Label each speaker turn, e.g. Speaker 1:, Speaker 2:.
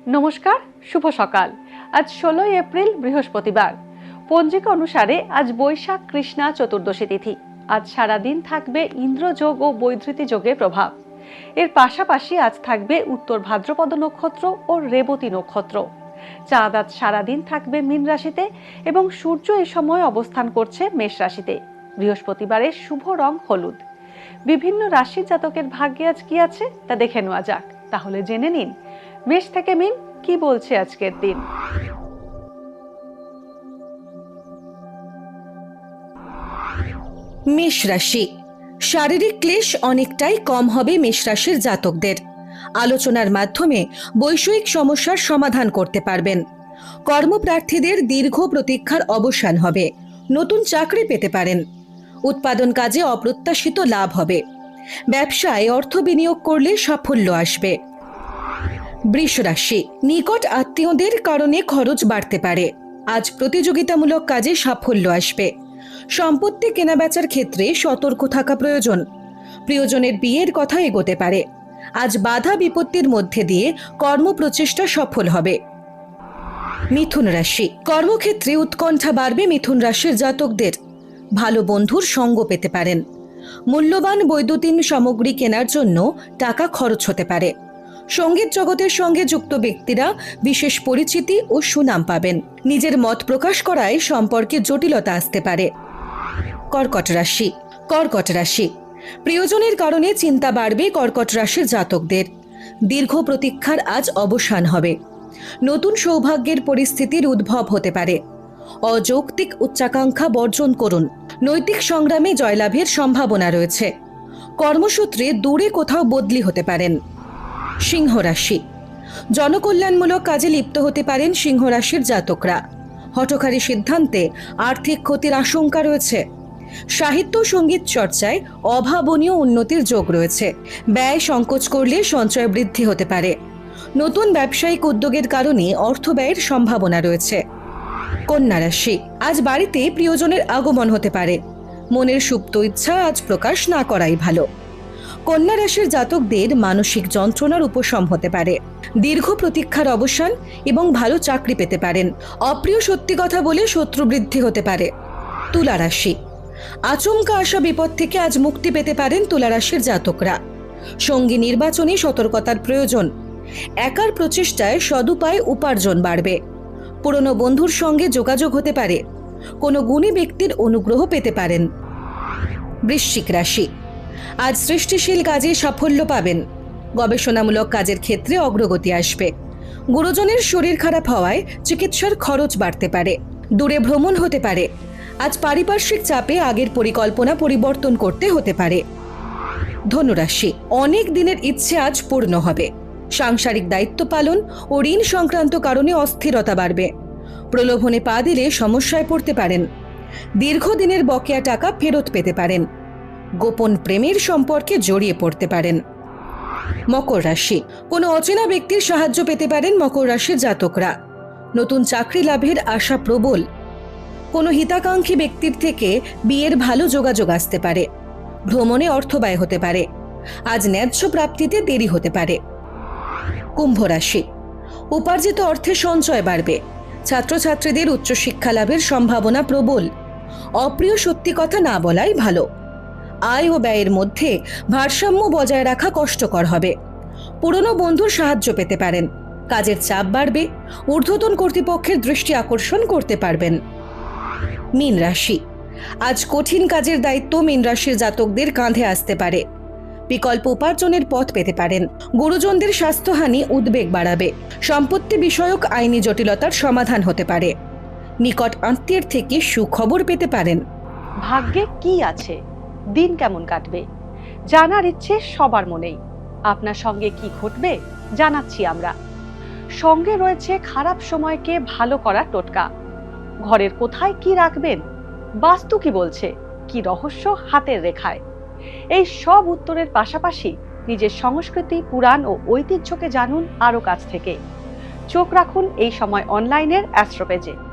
Speaker 1: নমস্কার, শুভ সকাল। আজ 16 এপ্রিল বৃহস্পতিবার। পঞ্জিকা অনুসারে আজ বৈশাখ কৃষ্ণা চতুর্দশী তিথি। আজ সারাদিন থাকবে ইন্দ্রযোগ ও বৈধৃতি যোগের প্রভাব। এর পাশাপাশি আজ থাকবে উত্তর ভাদ্রপদ নক্ষত্র ও রেবতী নক্ষত্র। চাঁদ আজ সারাদিন থাকবে মীন রাশিতে এবং সূর্য এই সময় অবস্থান করছে মেষ রাশিতে। বৃহস্পতিবারের শুভ রং হলুদ। বিভিন্ন রাশির জাতকের ভাগ্যে আজ কি আছে তা দেখে নেওয়া যাক। তাহলে জেনে নিন মেষ থেকে মীন কি বলছে আজকের দিন।
Speaker 2: মেষ রাশি। শারীরিক ক্লেশ অনেকটাই কম হবে মেষ রাশির জাতকদের। আলোচনার মাধ্যমে বৈষয়িক সমস্যার সমাধান করতে পারবেন। কর্মপ্রার্থীদের দীর্ঘ প্রতীক্ষার অবসান হবে। নতুন চাকরি পেতে পারেন। উৎপাদন কাজে অপ্রত্যাশিত লাভ হবে। ব্যবসায় অর্থ বিনিয়োগ করলে সাফল্য আসবে। বৃষ রাশি। নিকট আত্মীয়দের কারণে খরচ বাড়তে পারে। আজ প্রতিযোগিতামূলক কাজে সাফল্য আসবে। সম্পত্তি কেনাবেচার ক্ষেত্রে সতর্ক থাকা প্রয়োজন। প্রিয়জনের বিয়ের কথা এগোতে পারে। আজ বাধা বিপত্তির মধ্যে দিয়ে কর্মপ্রচেষ্টা সফল হবে। মিথুন রাশি। কর্মক্ষেত্রে উৎকণ্ঠা বাড়বে মিথুন রাশির জাতকদের। ভালো বন্ধুর সঙ্গ পেতে পারেন। মূল্যবান বৈদ্যুতিন সামগ্রী কেনার জন্য টাকা খরচ হতে পারে। সঙ্গীত জগতের সঙ্গে যুক্ত ব্যক্তিরা বিশেষ পরিচিতি ও সুনাম পাবেন। নিজের মত প্রকাশ করায় সম্পর্কে জটিলতা আসতে পারে। কর্কট রাশি। কর্কট রাশি। প্রিয়জনের কারণে চিন্তা বাড়বে কর্কট রাশির জাতকদের। দীর্ঘ প্রতীক্ষার আজ অবসান হবে। নতুন সৌভাগ্যের পরিস্থিতির উদ্ভব হতে পারে। অযৌক্তিক উচ্চাকাঙ্ক্ষা বর্জন করুন। নৈতিক সংগ্রামে জয়লাভের সম্ভাবনা রয়েছে। কর্মসূত্রে দূরে কোথাও বদলি হতে পারেন। সিংহ রাশি। জনকল্যাণমূলক কাজে লিপ্ত হতে পারেন সিংহ রাশির জাতকরা। হঠকারী সিদ্ধান্তে আর্থিক ক্ষতির আশঙ্কা রয়েছে। সাহিত্য সঙ্গীত চর্চায় অভাবনীয় উন্নতির যোগ রয়েছে। ব্যয় সংকোচ করলে সঞ্চয় বৃদ্ধি হতে পারে। নতুন ব্যবসায়িক উদ্যোগের কারণে অর্থ ব্যয়ের সম্ভাবনা রয়েছে। কন্যা রাশি। আজ বাড়িতে প্রিয়জনের আগমন হতে পারে। মনের সুপ্ত ইচ্ছা আজ প্রকাশ না করাই ভালো। কন্যা রাশির জাতকদের মানসিক যন্ত্রণার উপশম হতে পারে। দীর্ঘ প্রতীক্ষার অবসান এবং ভালো চাকরি পেতে পারেন। অপ্রিয় সত্যি কথা বলে শত্রু বৃদ্ধি হতে পারে। তুলা রাশি। আচমকা আসা বিপদ থেকে আজ মুক্তি পেতে পারেন তুলা রাশির জাতকরা। সঙ্গী নির্বাচনে সতর্কতার প্রয়োজন। একার প্রচেষ্টায় সদুপায় উপার্জন বাড়বে। পুরনো বন্ধুর সঙ্গে যোগাযোগ হতে পারে। কোনো গুণী ব্যক্তির অনুগ্রহ পেতে পারেন। বৃশ্চিক রাশি। আজ সৃষ্টিশীল কাজে সাফল্য পাবেন। গবেষণামূলক কাজের ক্ষেত্রে অগ্রগতি আসবে। গুরুজনের শরীর খারাপ হওয়ায় চিকিৎসার খরচ বাড়তে পারে। দূরে ভ্রমণ হতে পারে। আজ পারিপার্শ্বিক চাপে আগের পরিকল্পনা পরিবর্তন করতে হতে পারে। ধনুরাশি। অনেক দিনের ইচ্ছে আজ পূর্ণ হবে। সাংসারিক দায়িত্ব পালন ও ঋণ সংক্রান্ত কারণে অস্থিরতা বাড়বে। প্রলোভনে পা দিলে সমস্যায় পড়তে পারেন। দীর্ঘদিনের বকেয়া টাকা ফেরত পেতে পারেন। গোপন প্রেমের সম্পর্কে জড়িয়ে পড়তে পারেন। মকর রাশি। কোনো অচেনা ব্যক্তির সাহায্য পেতে পারেন মকর রাশির জাতকরা। নতুন চাকরি লাভের আশা প্রবল। কোনো হিতাকাঙ্ক্ষী ব্যক্তির থেকে বিয়ের ভালো যোগাযোগ আসতে পারে। ভ্রমণে অর্থ ব্যয় হতে পারে। আজ ন্যায্য প্রাপ্তিতে দেরি হতে পারে। কুম্ভ রাশি। উপার্জিত অর্থে সঞ্চয় বাড়বে। ছাত্রছাত্রীদের উচ্চশিক্ষা লাভের সম্ভাবনা প্রবল। অপ্রিয় সত্যি কথা না বলাই ভালো। আয় ও ব্যয়ের মধ্যে ভারসাম্য বজায় রাখা কষ্টকর হবে। পুরনো বন্ধুর সাহায্য পেতে পারেন। কাজের চাপ বাড়বে। ঊর্ধ্বতন কর্তৃপক্ষের দৃষ্টি আকর্ষণ করতে পারবেন। মীন রাশি। আজ কঠিন কাজের দায়িত্ব মীন রাশির জাতকদের কাঁধে আসতে পারে। বিকল্প উপার্জনের পথ পেতে পারেন। গুরুজনদের স্বাস্থ্যহানি উদ্বেগ বাড়াবে। সম্পত্তি বিষয়ক আইনি জটিলতার সমাধান হতে পারে। নিকট আত্মীয়ের থেকে সুখবর পেতে পারেন।
Speaker 1: ভাগ্যে কি আছে, দিন কেমন কাটবে, জানার ইচ্ছে সবার মনেই। আপনার সঙ্গে কি ঘটবে জানাচ্ছি আমরা। সঙ্গে রয়েছে খারাপ সময়কে ভালো করার টোটকা। ঘরের কোথায় কি রাখবেন, বাস্তু কি বলছে, কি রহস্য হাতের রেখায়। এই সব উত্তরের পাশাপাশি নিজের সংস্কৃতি, পুরাণ ও ঐতিহ্যকে জানুন আরও কাছ থেকে। চোখ রাখুন এই সময় অনলাইনের অ্যাস্ট্রো পেজে।